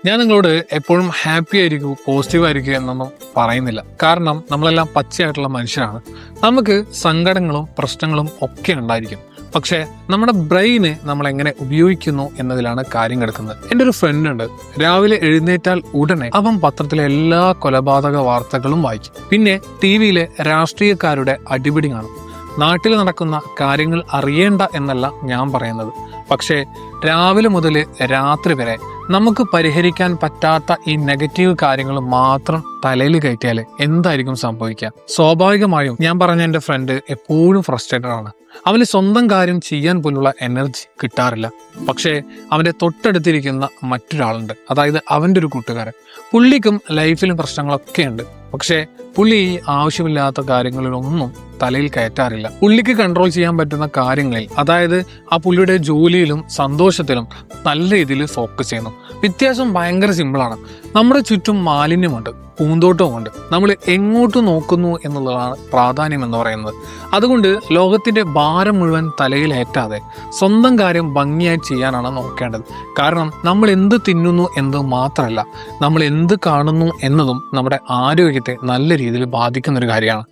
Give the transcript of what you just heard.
ഞാൻ നിങ്ങളോട് എപ്പോഴും ഹാപ്പി ആയിരിക്കും, പോസിറ്റീവ് ആയിരിക്കും എന്നൊന്നും പറയുന്നില്ല. കാരണം നമ്മളെല്ലാം പച്ചയായിട്ടുള്ള മനുഷ്യരാണ്. നമുക്ക് സങ്കടങ്ങളും പ്രശ്നങ്ങളും ഒക്കെ ഉണ്ടായിരിക്കും. പക്ഷേ നമ്മുടെ ബ്രെയിന് നമ്മൾ എങ്ങനെ ഉപയോഗിക്കുന്നു എന്നതിലാണ് കാര്യം കിടക്കുന്നത്. എൻ്റെ ഒരു ഫ്രണ്ട് ഉണ്ട്, രാവിലെ എഴുന്നേറ്റാൽ ഉടനെ അവൻ പത്രത്തിലെ എല്ലാ കൊലപാതക വാർത്തകളും വായിക്കും. പിന്നെ TV-യിലെ രാഷ്ട്രീയക്കാരുടെ അടിപിടി കാണും. നാട്ടിൽ നടക്കുന്ന കാര്യങ്ങൾ അറിയേണ്ട എന്നല്ല ഞാൻ പറയുന്നത്, പക്ഷേ രാവിലെ മുതൽ രാത്രി വരെ നമുക്ക് പരിഹരിക്കാൻ പറ്റാത്ത ഈ നെഗറ്റീവ് കാര്യങ്ങൾ മാത്രം തലയിൽ കയറ്റിയാൽ എന്തായിരിക്കും സംഭവിക്കുക? സ്വാഭാവികമായും ഞാൻ പറഞ്ഞ എൻ്റെ ഫ്രണ്ട് എപ്പോഴും ഫ്രസ്ട്രേറ്റഡ് ആണ്. അവന് സ്വന്തം കാര്യം ചെയ്യാൻ പോലുള്ള എനർജി കിട്ടാറില്ല. പക്ഷേ അവൻ്റെ തൊട്ടടുത്തിരിക്കുന്ന മറ്റൊരാളുണ്ട്, അതായത് അവൻ്റെ ഒരു കൂട്ടുകാരൻ. പുള്ളിക്കും ലൈഫിലും പ്രശ്നങ്ങളൊക്കെ ഉണ്ട്. പക്ഷേ പുള്ളി ഈ ആവശ്യമില്ലാത്ത കാര്യങ്ങളിലൊന്നും തലയിൽ കയറ്റാറില്ല. പുള്ളിക്ക് കൺട്രോൾ ചെയ്യാൻ പറ്റുന്ന കാര്യങ്ങളിൽ, അതായത് ആ പുള്ളിയുടെ ജോലിയിലും സന്തോഷത്തിലും നല്ല രീതിയിൽ ഫോക്കസ് ചെയ്യുന്നു. വ്യത്യാസം ഭയങ്കര സിമ്പിളാണ്. നമ്മുടെ ചുറ്റും മാലിന്യമുണ്ട്, പൂന്തോട്ടവുമുണ്ട്. നമ്മൾ എങ്ങോട്ട് നോക്കുന്നു എന്നുള്ളതാണ് പ്രാധാന്യം എന്ന് പറയുന്നത്. അതുകൊണ്ട് ലോകത്തിൻ്റെ ഭാരം മുഴുവൻ തലയിൽ ഏറ്റാതെ സ്വന്തം കാര്യം ഭംഗിയായി ചെയ്യാനാണ് നോക്കേണ്ടത്. കാരണം നമ്മൾ എന്ത് തിന്നുന്നു എന്നത് മാത്രമല്ല, നമ്മൾ എന്ത് കാണുന്നു എന്നതും നമ്മുടെ ആരോഗ്യത്തെ നല്ല രീതിയിൽ ബാധിക്കുന്നൊരു കാര്യമാണ്.